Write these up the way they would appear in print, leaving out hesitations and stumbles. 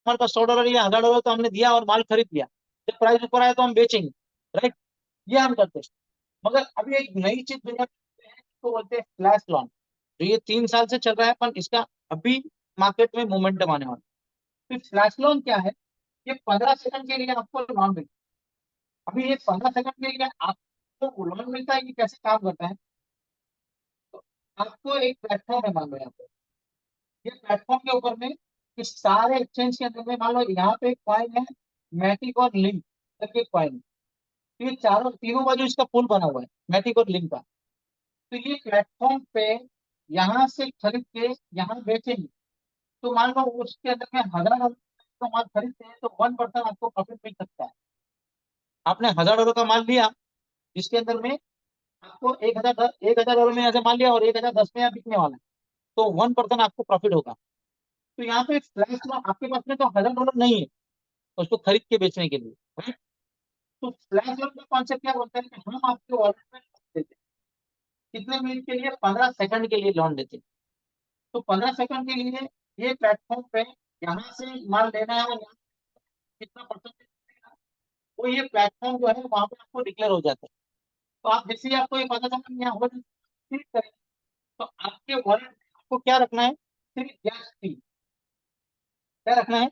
हमारे पास $100 या $1000 तो हमने दिया और माल खरीद लिया, जब प्राइस ऊपर आया तो हम बेचेंगे, राइट। ये हम करते हैं। मगर अभी एक नई चीज दुनिया में है, तो बोलते हैं फ्लैश लॉन्च, जो ये 3 साल से चल रहा है, पर इसका अभी मार्केट में मोमेंटम आने वाला है। तो फ्लैश लॉन्च क्या है? ये 15 सेकंड के लिए आपको लोन मिलता है। अभी ये 15 सेकंड के लिए आपको लोन मिलता है, ये कैसे काम करता है? तो आपको एक प्लेटफॉर्म है, मान लो यहाँ पे, ये प्लेटफॉर्म के ऊपर में इस सारे एक्सचेंज के अंदर में, मान लो यहाँ पे एक कॉइन है, मैटिक और लिंक करके कॉइन। तो ये चारों तीनों बाजू इसका पुल बना हुआ है, मैटिक और लिंक का। तो ये प्लेटफॉर्म पे यहाँ से खरीद के यहाँ बेचेंगे, तो मान लो उसके अंदर में $1000 का माल खरीदते हैं, तो 1% आपको प्रॉफिट मिल सकता है। आपने $1000 का माल लिया, जिसके अंदर में आपको 1000 $1000 में ऐसे माल लिया और 1010 में यहाँ बिकने वाला है, तो 1% आपको प्रॉफिट होगा। तो यहाँ पे फ्लैश में आपके पास में तो $1000 नहीं है उसको खरीद के बेचने के लिए, right? तो फ्लैश लोन का कॉन्सेप्ट क्या बोलते हैं कि हम आपके वॉलेट में लोन देते हैं, कितने मिनट के लिए? 15 सेकंड के लिए लोन देते हैं। तो 15 सेकंड के लिए ये प्लेटफॉर्म पे यहाँ से माल लेना है, और यहाँ कितना परसेंटेज मिलेगा, वो ये प्लेटफॉर्म जो है वहां पे आपको डिक्लेयर हो जाता है। तो आप जैसे ही आपको ये पता चला कि यहाँ हो क्लिक करें, तो आपके वॉलेट में आपको क्या रखना है? सिर्फ गैस फी। क्या रखना है?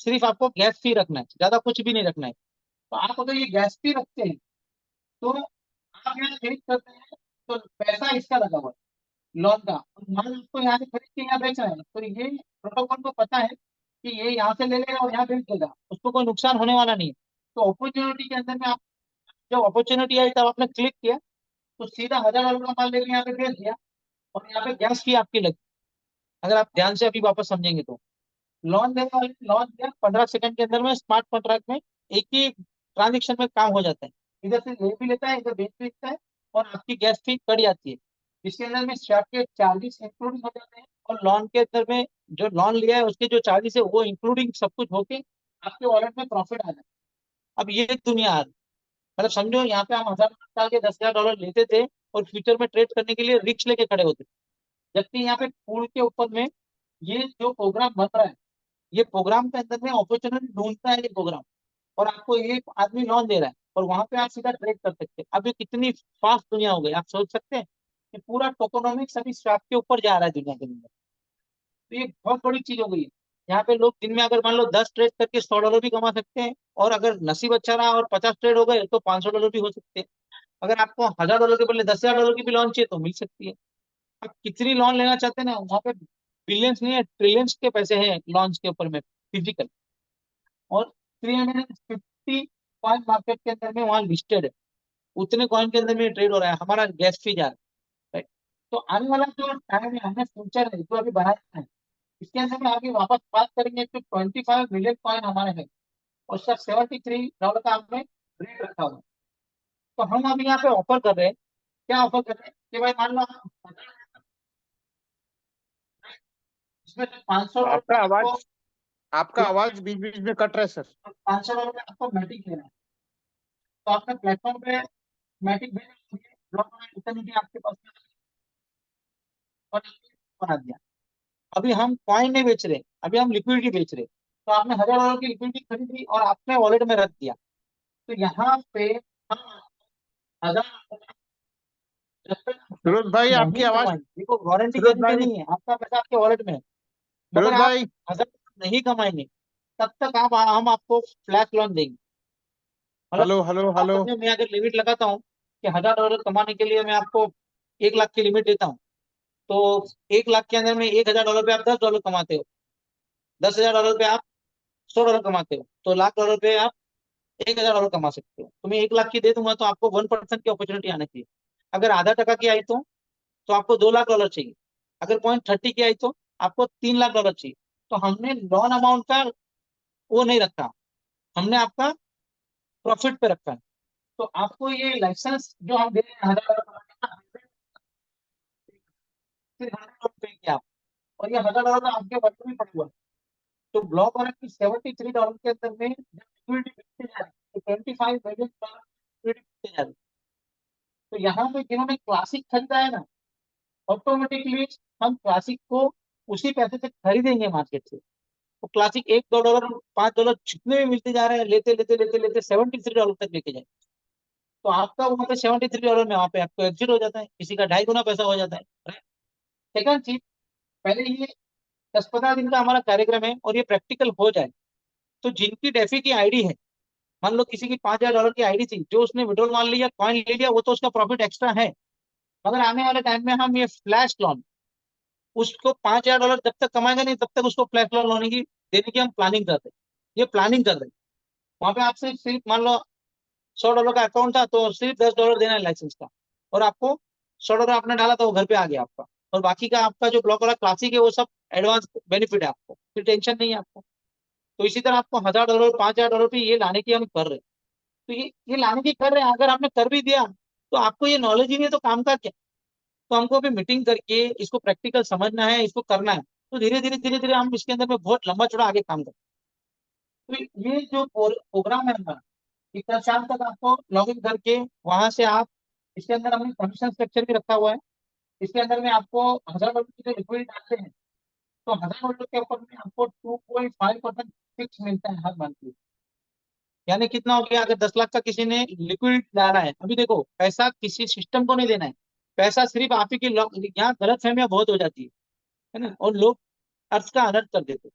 सिर्फ आपको गैस फी रखना है, ज्यादा कुछ भी नहीं रखना है। तो आप अगर ये गैस फी रखते हैं, तो आप यहाँ खरीद करते हैं, तो पैसा इसका लगा हुआ है लोन का, और माल आपको यहाँ से खरीद के यहाँ बेच रहे हैं, तो ये प्रोटोकॉल को पता है कि ये यहाँ से ले लेगा और यहाँ बेच देगा, उसको कोई नुकसान होने वाला नहीं है। तो अपॉर्चुनिटी के अंदर में आप, जब अपॉर्चुनिटी आई तब आपने क्लिक किया, तो सीधा $1000 का माल लेकर यहाँ पे बेच दिया, और यहाँ पे गैस फी आपकी लगी। अगर आप ध्यान से अभी वापस समझेंगे तो लोन देने वाले लोन दिया, 15 सेकंड के अंदर में स्मार्ट कॉन्ट्रैक्ट में एक ही ट्रांजेक्शन में काम हो जाता है। इधर से ले भी लेता है, इधर बेच भी लेता है, और आपकी गैस फी कट जाती है। इसके अंदर में स्टार्ट के चार्जेस इंक्लूडिंग हो जाते हैं, और लोन के अंदर में जो लोन लिया है उसके जो चार्जेस है वो इंक्लूडिंग सब कुछ होके आपके वॉलेट में प्रॉफिट आ जाता है। अब ये दुनिया आ रही है। मतलब समझो, यहाँ पे हम 1000 साल के $10,000 लेते थे, और फ्यूचर में ट्रेड करने के लिए रिक्स लेके खड़े होते थे। जबकि यहाँ पे पूल के ऊपर में ये जो प्रोग्राम बन रहा है, ये प्रोग्राम के अंदर में अपॉर्चुनिटी ढूंढता है ये प्रोग्राम, और आपको ये आदमी लोन दे रहा है, और वहां पे आप सीधा ट्रेड कर सकते हैं। अब ये कितनी फास्ट दुनिया हो गई, आप सोच सकते हैं कि पूरा टोकोनॉमिक्स अभी स्टॉक के ऊपर जा रहा है दुनिया के अंदर। तो ये बहुत बड़ी चीज हो गई है। यहाँ पे लोग दिन में अगर मान लो 10 ट्रेड करके $100 भी कमा सकते हैं, और अगर नसीब अच्छा रहा और 50 ट्रेड हो गए तो $500 भी हो सकते हैं। अगर आपको $1000 के बदले $10,000 की भी लोन चाहिए तो मिल सकती है। आप कितनी लोन लेना चाहते हैं ना, वहाँ पे बिलियंस नहीं है, ट्रिलियंस के पैसे हैं लॉन्च के ऊपर में, फिजिकल। और 350 कॉइन मार्केट के अंदर में वहाँ लिस्टेड है, उतने कॉइन के अंदर में ट्रेड हो रहा है, हमारा गैस फी जा रहा है, right? तो आने वाला जो टाइम है, हमने फ्यूचर है जो अभी बनाया है, इसके अंदर में आगे वापस बात करेंगे, तो 25 मिलियन कॉइन हमारे हैं, और सिर्फ $73 का हमने रेट रखा हुआ है। तो हम अभी यहाँ पे ऑफर कर रहे हैं, क्या ऑफर कर रहे हैं कि भाई मान लो आप इसमें से $500 आपका आपको, आवाज आपका आवाज बीच बीच में कट रहा है सर। $500 आपको मैटिक लेना है, तो आपने प्लेटफॉर्म पे मैटिक भेजना, ब्लॉक लिक्विडिटी आपके पास में, और बना दिया। अभी हम कॉइन नहीं बेच रहे, अभी हम लिक्विडिटी बेच रहे। तो आपने $1000 की लिक्विडिटी खरीदी और आपने वॉलेट में रख दिया, तो यहाँ पे हम 1000 जब तक फिरोज भाई आपकी नहीं आवाज कमाएंगे, देखो वारंटी फिरोज गारंटी भाई नहीं है, आपका पैसा आपके वॉलेट में है, मगर फिरोज आप भाई 1000 नहीं कमाएंगे, तब तक आप हम आपको फ्लैट लोन देंगे। मतलब हेलो हेलो आप हेलो। समझो, मैं अगर लिमिट लगाता हूँ कि $1000 कमाने के लिए मैं आपको 1 लाख की लिमिट देता हूँ, तो 1 लाख के अंदर में $1000 पे आप $10 कमाते हो, $10,000 पे आप $100 कमाते हो, तो $1,00,000 पे आप $1,000 कमा सकते हो। तो मैं 1 लाख की दे दूंगा तो आपको 1% की अपॉर्चुनिटी आनी चाहिए। अगर आधा टका की आई तो आपको $2 लाख चाहिए। अगर 0.30 की आई तो आपको $3 लाख चाहिए। तो हमने लोन अमाउंट का वो नहीं रखा, हमने आपका प्रॉफिट पे रखा है। तो आपको ये लाइसेंस जो हम दे रहे हैं $1000 फिर $100 पे किया आप, और ये $1000 तो आपके वर्क में पड़ा हुआ है। तो ब्लॉक और की $73 के अंदर में जब लिक्विडिटी बिकते जा रही है, तो $25 मिलियन लिक्विडिटी बिकते जा रही है। तो यहाँ पे जिन्होंने क्लासिक खरीदा है ना, ऑटोमेटिकली हम क्लासिक को उसी पैसे से खरीदेंगे मार्केट से, तो क्लासिक $1, $5 जितने भी मिलते जा रहे हैं, लेते लेते लेते लेते $73 तक लेके जाए, तो आपका वहां पे $73 में वहां पे आपको एग्जिट हो जाता है, किसी का 2.5 गुना पैसा हो जाता है। सेकंड चीज, पहले ये 10-15 दिन का हमारा कार्यक्रम है और ये प्रैक्टिकल हो जाए, तो जिनकी डेफी की आईडी है, मान लो किसी की $5,000 की आईडी थी, जो उसने विड्रॉल मान लिया, कॉइन ले लिया, वो तो उसका प्रॉफिट एक्स्ट्रा है। मगर आने वाले टाइम में हम ये फ्लैश लोन, उसको $5,000 जब तक कमाएगा नहीं तब तक उसको फ्लैश लोन लेने की देने की हम प्लानिंग कर रहे हैं, ये प्लानिंग कर रहे हैं। वहां पे आपसे सिर्फ मान लो $100 का अकाउंट था, तो सिर्फ $10 देना है लाइसेंस का, और आपको $100 आपने डाला तो वो घर पे आ गया आपका, और बाकी का आपका जो ब्लॉक वाला क्लासिक है वो सब एडवांस बेनिफिट है आपको, फिर टेंशन नहीं है आपको। तो इसी तरह आपको $1,000 $5,000 पे ये लाने की हम कर रहे हैं। तो ये लाने की कर रहे हैं, अगर आपने कर भी दिया तो आपको ये नॉलेज ही नहीं है तो काम का क्या। तो हमको अभी मीटिंग करके इसको प्रैक्टिकल समझना है, इसको करना है, तो धीरे धीरे हम इसके अंदर में बहुत लंबा चौड़ा आगे काम करें। तो ये जो प्रोग्राम है हमारा, इतना शाम तक आपको लॉग इन करके वहां से आप, इसके अंदर हमने कमीशन स्ट्रक्चर भी रखा हुआ है। इसके अंदर में आपको $1,000 की जो लिक्विड डालते हैं, तो $1,000 के ऊपर में आपको 2.5% फिक्स मिलता है हर मंथ। यानी कितना हो गया, अगर 10 लाख का किसी ने लिक्विड डाला है, अभी देखो पैसा किसी सिस्टम को नहीं देना है, पैसा सिर्फ आप ही की यहाँ गलत फहमियां बहुत हो जाती है ना, और लोग अर्थ का अनर्थ कर देते हैं।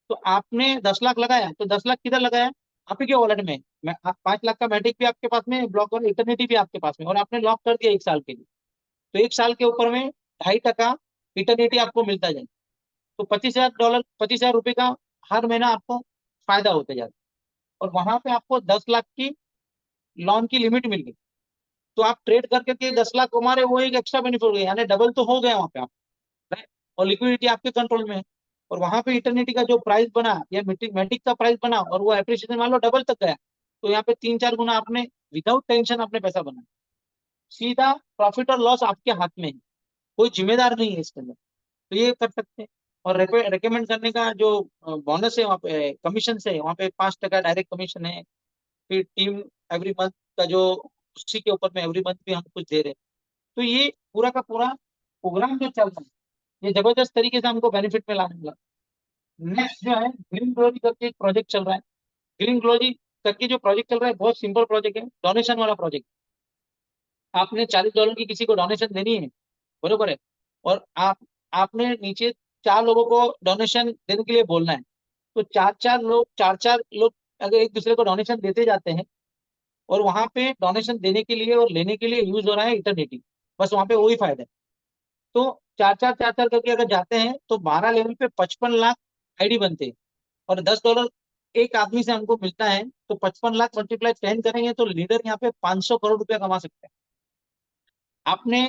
तो आपने 10 लाख लगाया, तो 10 लाख किधर लगाया, आप ही के वॉलेट में। 5 लाख का मैट्रिक भी आपके पास में, ब्लॉक और इटर्निटी भी आपके पास में, और आपने लॉक कर दिया 1 साल के लिए, तो 1 साल के ऊपर में 2.5% इटर्निटी आपको मिलता जाए, तो $25,000, $25,000 का हर महीना आपको फायदा होते जाता है। और वहां पे आपको 10 लाख की लोन की लिमिट मिल गई, तो आप ट्रेड करके के 10 लाख कमा रहे, वो एक एक्स्ट्रा बेनिफिट हो गया, यानी डबल तो हो गया वहां पे आप, right? और लिक्विडिटी आपके कंट्रोल में है। और वहां पे इटर्निटी का जो प्राइस बना या मैटिक का प्राइस बना, और वो एप्रिसिएशन मान लो डबल तक गया, तो यहाँ पे 3-4 गुना आपने विदाउट टेंशन अपने पैसा बना, सीधा प्रॉफिट और लॉस आपके हाथ में है, कोई जिम्मेदार नहीं है इसके अंदर। तो ये कर सकते हैं। और रेकमेंड करने का जो बोनस है वहाँ पे, कमीशन है वहाँ पे 5% डायरेक्ट कमीशन है। फिर टीम एवरी मंथ का जो, उसी के ऊपर में एवरी मंथ भी हम कुछ दे रहे हैं। तो ये पूरा का पूरा प्रोग्राम जो चल रहा है, ये जबरदस्त तरीके से हमको बेनिफिट में लाने वाला। नेक्स्ट जो है, ग्रीन ग्लोरी करके एक प्रोजेक्ट चल रहा है। ग्रीन ग्लोरी करके जो प्रोजेक्ट चल रहा है, बहुत सिंपल प्रोजेक्ट है, डोनेशन वाला प्रोजेक्ट। आपने $40 की किसी को डोनेशन देनी है, बरोबर है, और आपने नीचे 4 लोगों को डोनेशन देने के लिए बोलना है, तो चार चार लोग अगर एक दूसरे को डोनेशन देते जाते हैं, और वहां पे डोनेशन देने के लिए और लेने के लिए यूज हो रहा है इटर्निटी, बस वहां पे वही फायदा है। तो चार चार करके अगर जाते हैं तो 12 लेवल पे 55 लाख आईडी बनते हैं, और $10 एक आदमी से हमको मिलता है, तो 55 लाख मल्टीप्लाई 10 करेंगे तो लीडर यहाँ पे 500 करोड़ रुपया कमा सकते हैं। आपने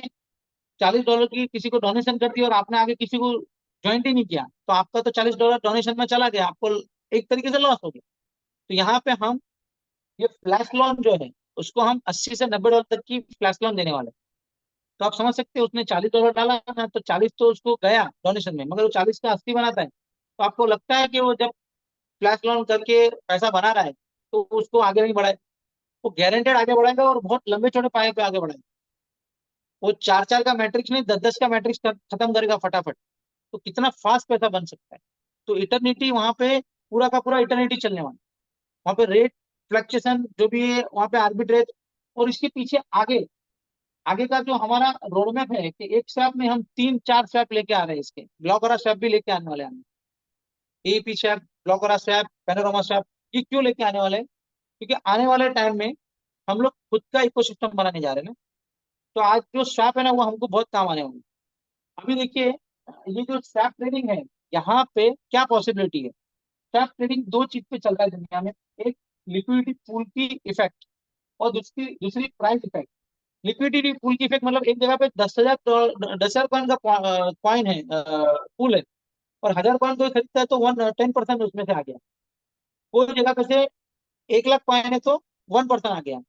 $40 की किसी को डोनेशन कर दी और आपने आगे किसी को ज्वाइंट ही नहीं किया, तो आपका तो $40 डोनेशन में चला गया, आपको एक तरीके से लॉस हो गया। तो यहाँ पे हम ये फ्लैश लोन जो है, उसको हम $80 से $90 तक की फ्लैश लोन देने वाले हैं। तो आप समझ सकते हैं, उसने $40 डाला ना, तो 40 तो उसको गया डोनेशन में, मगर वो 40 का 80 बनाता है। तो आपको लगता है कि वो जब फ्लैश लोन करके पैसा बना रहा है, तो उसको आगे नहीं बढ़ाए, वो गारंटेड आगे बढ़ाएगा और बहुत लंबे चौड़े पाए पे आगे बढ़ाएगा। वो 4-4 का मैट्रिक्स नहीं, 10-10 का मैट्रिक्स खत्म करेगा फटाफट। तो कितना फास्ट पैसा बन सकता है। तो इटर्निटी वहां पे पूरा का पूरा इटर्निटी चलने वाला, वहां पे रेट फ्लक्चुएशन जो भी है वहां पे आर्बिट्रेज। और इसके पीछे आगे आगे का जो हमारा रोड मैप है, कि एक स्वैप में हम 3-4 स्वैप लेके आ रहे हैं, इसके ब्लॉक और स्वैप भी लेके आने वाले हैं, एपी स्वैप, ब्लॉक और स्वैप, पैनोरामा स्वैप। ये क्यों लेके आने वाले हैं, क्योंकि आने वाले टाइम में हम लोग खुद का इकोसिस्टम बनाने जा रहे हैं ना। तो आज जो स्वैप है ना, वो हमको बहुत काम आने वाले। अभी देखिए, ये जो स्वैप ट्रेडिंग है, यहाँ पे क्या पॉसिबिलिटी है। स्वैप ट्रेडिंग दो चीज पे चल रहा है दुनिया में, एक लिक्विडिटी पूल की इफेक्ट, और दूसरी दूसरी प्राइस इफेक्ट। लिक्विडिटी पूल की इफेक्ट मतलब एक जगह पे 10,000 कॉइन का कॉइन है, पूल है, और 1,000 कॉइन कोई खरीदता है तो 10% उसमें से आ गया। कोई जगह पे से 1 लाख कॉइन है तो 1% आ गया।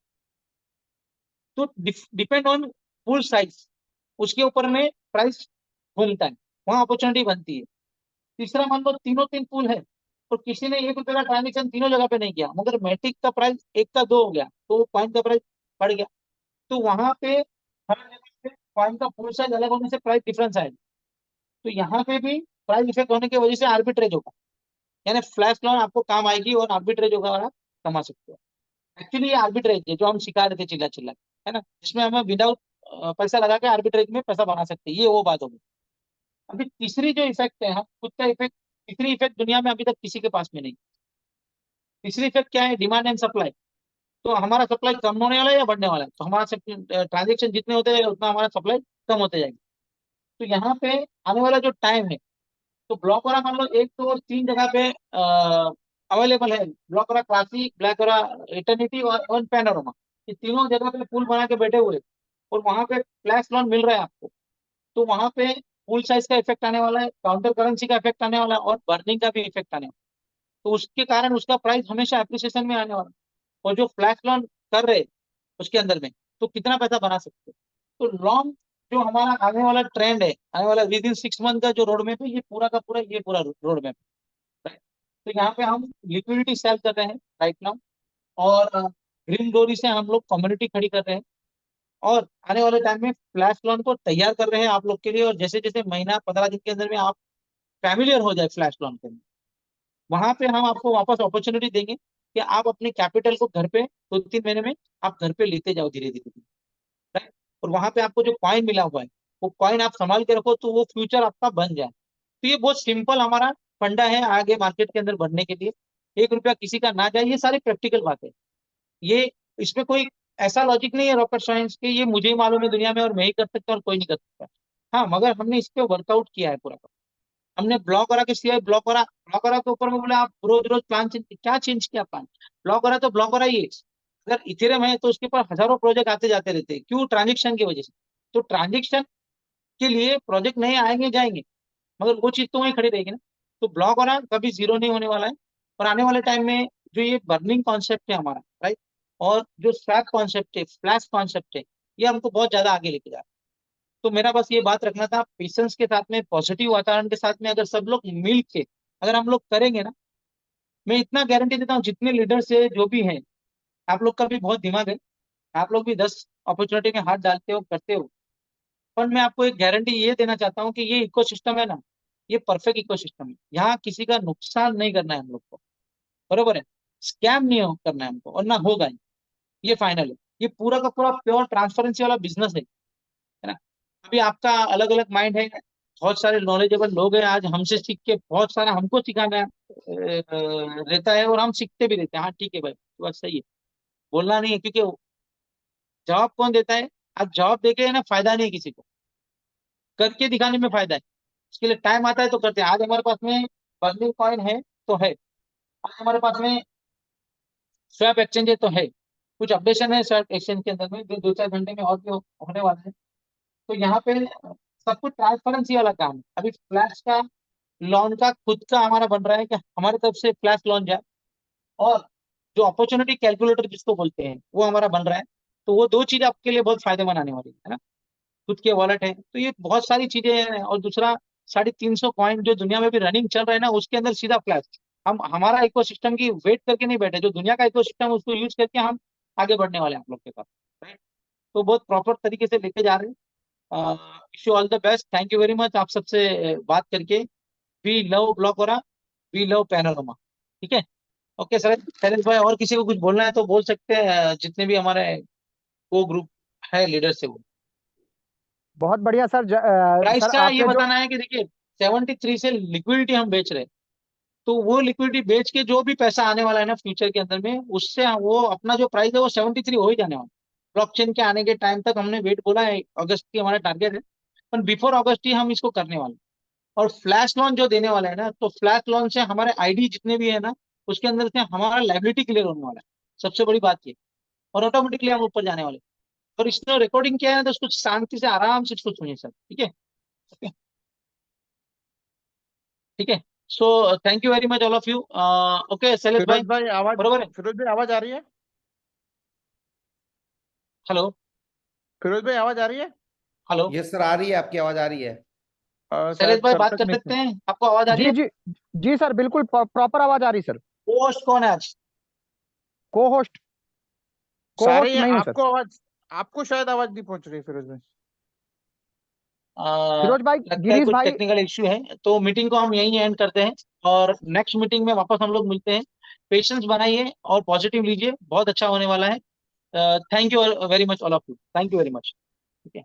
तो डिपेंड ऑन पूल साइज, उसके ऊपर में प्राइस घूमता है, वहां अपॉर्चुनिटी बनती है। तीसरा, मान लो तीनों तीन पूल है, तो किसी ने ₹1 का ट्रांजेक्शन तीनों जगह पे नहीं किया, मगर मैटिक का प्राइस 1 का 2 हो गया, तो कॉइन का प्राइस बढ़ गया। तो वहां पे हर जगह पे कॉइन का पूल साइज अलग होने से प्राइस डिफरेंस आएगा। तो यहाँ पे भी प्राइस इफेक्ट होने की वजह से आर्बिट्रेज होगा, यानी फ्लैश लॉन आपको काम आएगी और आर्बिट्रेज होगा और आप कमा सकते हो। एक्चुअली ये आर्बिट्रेज है जो हम सिखा रहे थे चिल्ला चिल्ला, है ना, जिसमें हमें विदाउट पैसा लगा के आर्बिट्रेज में पैसा बना सकते हैं, ये वो बात होगी। अभी तीसरी जो इफेक्ट है, हम खुद का इफेक्ट, तीसरी इफेक्ट दुनिया में अभी तक किसी के पास में नहीं। तीसरी इफेक्ट क्या है? Demand and supply. तो हमारा सप्लाई कम होने वाला है या बढ़ने वाला है? तो हमारा ट्रांजेक्शन जितने होते हैं उतना हमारा सप्लाई कम होते जाएगी। तो यहाँ पे आने वाला जो टाइम है, तो ब्लॉक वाला मान लो एक तो तीन जगह पे अवेलेबल है, ब्लॉक वाला क्लासिक, ब्लैक वाला इटर्निटी और पैनोरमा। ये तीनों जगह पे पुल बना के बैठे हुए हैं, और वहां पे फ्लैश लोन मिल रहा है आपको। तो वहां पे पुल साइज का इफेक्ट आने वाला है, काउंटर करेंसी का इफेक्ट आने वाला है, और बर्निंग का भी इफेक्ट आने वाला है। तो उसके कारण उसका प्राइस हमेशा अप्रिसिएशन में आने वाला है। और जो फ्लैश लोन कर रहे हैं उसके अंदर में, तो कितना पैसा बना सकते हैं। तो लॉन्ग जो हमारा आने वाला ट्रेंड है, आने वाला विद इन 6 मंथ का जो रोड मैप है, ये पूरा का पूरा ये पूरा रोड मैप है। तो यहाँ पे हम लिक्विडिटी सेल कर रहे हैं राइट नाउ, और ग्रीन डोरी से हम लोग कम्युनिटी खड़ी कर रहे हैं, और आने वाले टाइम में फ्लैश लोन को तैयार कर रहे हैं आप लोग के लिए। और जैसे जैसे महीना 15 दिन के अंदर में आप फैमिलियर हो जाए फ्लैश लोन के अंदर, वहां पे हम आपको वापस अपॉर्चुनिटी देंगे कि आप अपने कैपिटल को घर पे 2-3 महीने में आप घर पे लेते जाओ धीरे धीरे, राइट। और वहां पे आपको जो कॉइन मिला हुआ है, वो कॉइन आप संभाल के रखो, तो वो फ्यूचर आपका बन जाए। तो ये बहुत सिंपल हमारा फंडा है आगे मार्केट के अंदर बढ़ने के लिए। 1 रुपया किसी का ना जाए, ये सारी प्रैक्टिकल बात है। ये इसमें कोई ऐसा लॉजिक नहीं है रॉकेट साइंस के, ये मुझे ही मालूम है दुनिया में और मैं ही कर सकता और कोई नहीं कर सकता। हाँ, मगर हमने इस पे वर्कआउट किया है पूरा का। हमने ब्लॉक करा के सिवाय ब्लॉक करा के ऊपर में बोले आप रोज रोज प्लान चेंज, क्या चेंज किया प्लान? ब्लॉक करा तो ब्लॉक करा ही है। अगर इथेरियम है तो उसके ऊपर हजारों प्रोजेक्ट आते जाते रहते हैं, क्यों? ट्रांजेक्शन की वजह से। तो ट्रांजेक्शन के लिए प्रोजेक्ट नए आएंगे जाएंगे, मगर वो चीज तो वहीं खड़ी रहेगी ना। तो ब्लॉक वाला कभी जीरो नहीं होने वाला है। और आने वाले टाइम में जो ये बर्निंग कॉन्सेप्ट है हमारा, राइट, और जो स्वैप कॉन्सेप्ट है, फ्लैश कॉन्सेप्ट है, ये हमको बहुत ज्यादा आगे लेके जा रहा है। तो मेरा बस ये बात रखना था, पेशेंस के साथ में, पॉजिटिव वातावरण के साथ में, अगर सब लोग मिल के अगर हम लोग करेंगे ना, मैं इतना गारंटी देता हूँ, जितने लीडर्स है जो भी हैं, आप लोग का भी बहुत दिमाग है, आप लोग भी 10 अपॉर्चुनिटी में हाथ डालते हो, करते हो। पर मैं आपको एक गारंटी ये देना चाहता हूँ कि ये इकोसिस्टम है ना, ये परफेक्ट इकोसिस्टम है। यहाँ किसी का नुकसान नहीं करना है हम लोग को, बरोबर है। स्कैम नहीं करना है हमको, और ना होगा ही। ये फाइनल है। ये पूरा का पूरा प्योर ट्रांसपेरेंसी वाला बिजनेस है ना। अभी आपका अलग अलग माइंड है, बहुत सारे नॉलेजेबल लोग हैं, आज हमसे सीख के बहुत सारा हमको सिखाना रहता है, और हम सीखते भी रहते हैं। हाँ ठीक है भाई, तो बात सही है, बोलना नहीं है, क्योंकि जवाब कौन देता है? आज जवाब देके है ना फायदा नहीं है किसी को, करके दिखाने में फायदा है। इसके लिए टाइम आता है तो करते हैं। आज हमारे पास में बर्निंग कॉइन है तो है, आज हमारे पास में स्वैप एक्सचेंज है तो है, कुछ अपडेशन है स्वैप एक्सचेंज के अंदर में जो 2-4 घंटे में और भी होने वाला है। तो यहाँ पे सब कुछ ट्रांसपेरेंसी वाला काम है। अभी फ्लैश का लॉन का खुद का हमारा बन रहा है कि हमारी तरफ से फ्लैश लॉन जाए, और जो अपॉर्चुनिटी कैलकुलेटर जिसको बोलते हैं वो हमारा बन रहा है। तो वो दो चीज आपके लिए बहुत फायदेमंद आने वाली है ना। खुद के वॉलेट है, तो ये बहुत सारी चीजें हैं। और दूसरा, 350 कॉइन जो दुनिया में भी रनिंग चल रहा है ना, उसके अंदर सीधा फ्लैश। हम हमारा इकोसिस्टम की वेट करके नहीं बैठे, जो दुनिया का इकोसिस्टम उसको यूज करके हम आगे बढ़ने वाले हैं आप लोग के पास, राइट। तो बहुत प्रॉपर तरीके से लेके जा रहे हैं। Wish you all the best, thank you very much आप सबसे बात करके। वी लव ब्लॉक और वी लव पैनोरमा, ठीक है। ओके सर, शैलेश भाई और किसी को कुछ बोलना है तो बोल सकते हैं, जितने भी हमारे को ग्रुप है लीडर से वो। बहुत बढ़िया सर। प्राइस सर का ये आपने जो बताना है कि देखिए 73 से लिक्विडिटी हम बेच रहे हैं, तो वो लिक्विडिटी बेच के जो भी पैसा आने वाला है ना फ्यूचर के अंदर में, उससे वो अपना जो प्राइस है वो 73 हो ही जाने वाला। ब्लॉकचेन के आने के टाइम तक हमने वेट बोला है, अगस्त की हमारा टारगेट है, पर बिफोर अगस्त ही हम इसको करने वाले हैं। और फ्लैश लोन जो देने वाला है ना, तो फ्लैश लोन से हमारे आईडी जितने भी है ना, उसके अंदर से हमारा लाइबिलिटी क्लियर होने वाला है, सबसे बड़ी बात ये। और ऑटोमेटिकली हम ऊपर जाने वाले। और इसने रिकॉर्डिंग किया है ना, तो उसको शांति से आराम से इसको सुनिए सर, ठीक है। ठीक है। So thank you very much all of you. Okay Shailesh भाई, बरोबर है। फिरोज भाई आवाज आ रही है? हेलो फिरोज भाई आवाज आ रही है? हेलो, यस सर, आ रही है, आपकी आवाज आ रही है। शैलेश शायद भाई सर बात तक कर नहीं सकते सुन। हैं? आपको आवाज आ रही जी है? जी जी सर, बिल्कुल प्रॉपर आवाज आ रही सर। होस्ट कौन है आज? को होस्ट सारे मैं ही हूँ सर। आपको आवाज, आपको शायद आवाज नहीं पहुंच रही फिरोज भाई। फिरोज भाई, लगता है गिरीश कुछ भाई, टेक्निकल इश्यू है, तो मीटिंग को हम यहीं एंड करते हैं और नेक्स्ट मीटिंग में वापस हम लोग मिलते हैं। पेशेंस बनाइए और पॉजिटिव लीजिए, बहुत अच्छा होने वाला है। Thank you very much all of you, thank you very much. ठीक है।